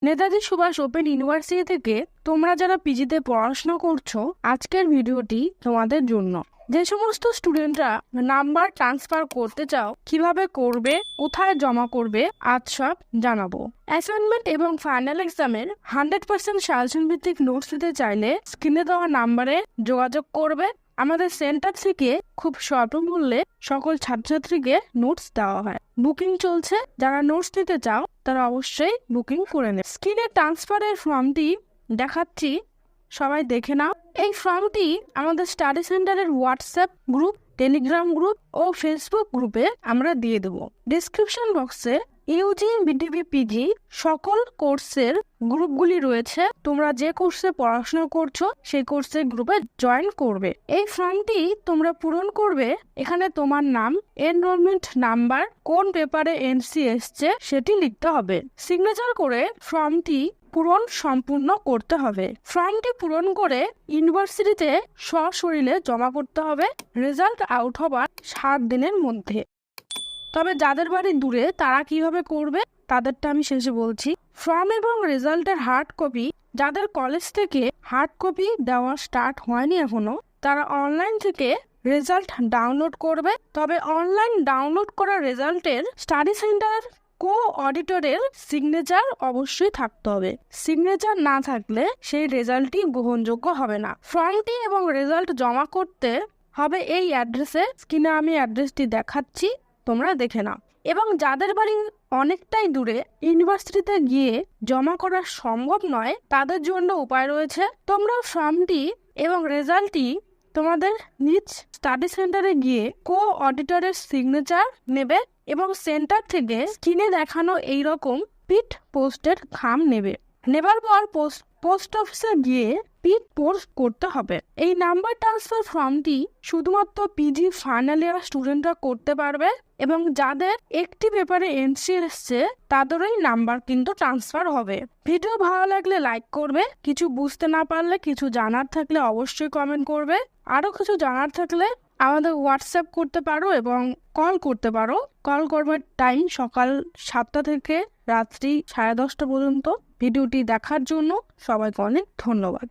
Netaji Subhash open university থেকে তোমরা যারা পিজিতে পড়াশোনা করছো, আজকের ভিডিওটি তোমাদের জন্য। যে সমস্ত স্টুডেন্টরা নাম্বার ট্রান্সফার করতে চাও, কিভাবে করবে, কোথায় জমা করবে, আজ সব জানাবো। অ্যাসাইনমেন্ট এবং ফাইনাল এক্সামের 100% সাজেশন ভিত্তিক নোটস দিতে চাইলে স্ক্রিনে দেওয়া নাম্বারে যোগাযোগ করবে। আমাদের সেন্টার থেকে খুব স্বল্প মূল্যে সকল ছাত্রছাত্রীকে নোটস দেওয়া হয়। বুকিং চলছে, যারা নোটস নিতে চাও তারা অবশ্যই বুকিং করে নেবে। স্ক্রিনে ট্রান্সফারের ফর্মটি দেখাচ্ছি, সবাই দেখে নাও। এই ফর্মটি আমাদের স্টাডি সেন্টারের হোয়াটসঅ্যাপ গ্রুপ, টেলিগ্রাম গ্রুপ ও ফেসবুক গ্রুপে আমরা দিয়ে দেবো। ডিসক্রিপশন বক্সে ইউজি বিডিপি পিজি সকল কোর্সের গ্রুপগুলি রয়েছে। তোমরা যে কোর্সে পড়াশোনা করছো সেই কোর্সের গ্রুপে জয়েন করবে। এই ফর্মটি তোমরা পূরণ করবে। এখানে তোমার নাম, এনরোলমেন্ট নাম্বার, কোন পেপারে এনসি এসছে সেটি লিখতে হবে। সিগনেচার করে ফর্মটি পূরণ সম্পূর্ণ করতে হবে। ফর্মটি পূরণ করে ইউনিভার্সিটিতে সশরীরে জমা করতে হবে রেজাল্ট আউট হবার 7 দিনের মধ্যে। তবে যাদের বাড়ি দূরে তারা কিভাবে করবে তাদেরটা আমি শেষে বলছি। ফর্ম এবং রেজাল্টের হার্ড কপি যাদের কলেজ থেকে হার্ড কপি দেওয়া স্টার্ট হয়নি এখনো, তারা অনলাইন থেকে রেজাল্ট ডাউনলোড করবে। তবে অনলাইন ডাউনলোড করা রেজাল্টের স্টাডি সেন্টার কো অডিটরের সিগনেচার অবশ্যই থাকতে হবে। সিগনেচার না থাকলে সেই রেজাল্টটি গ্রহণযোগ্য হবে না। ফর্মটি এবং রেজাল্ট জমা করতে হবে এই অ্যাড্রেসে। স্ক্রিনে আমি অ্যাড্রেসটি দেখাচ্ছি, তোমরা দেখে নাও। এবং যাদের বাড়ি অনেকটাই দূরে, ইউনিভার্সিটিতে গিয়ে জমা করা সম্ভব নয়, তাদের জন্য উপায় রয়েছে। তোমরা ফর্মটি এবং রেজাল্টটি তোমাদের নিজ স্টাডি সেন্টারে গিয়ে কো অডিটরের সিগনেচার নেবে এবং সেন্টার থেকে স্ক্রিনে দেখানো এইরকম পিট পোস্টের খাম নেবে। নেবার পর পোস্ট অফিসে গিয়ে পিট পোস্ট করতে হবে। এই নাম্বার ট্রান্সফার ফর্মটি শুধুমাত্র পিজি ফাইনাল ইয়ার স্টুডেন্টরা করতে পারবে এবং যাদের একটি পেপারে এন্ট্রি এসছে তাদেরই নাম্বার কিন্তু ট্রান্সফার হবে। ভিডিও ভালো লাগলে লাইক করবে। কিছু বুঝতে না পারলে, কিছু জানার থাকলে অবশ্যই কমেন্ট করবে। আরো কিছু জানার থাকলে আমাদের হোয়াটসঅ্যাপ করতে পারো এবং কল করতে পারো। কল করবার টাইম সকাল 7টা থেকে রাত্রি 10:30 পর্যন্ত। ভিডিওটি দেখার জন্য সবাইকে অনেক ধন্যবাদ।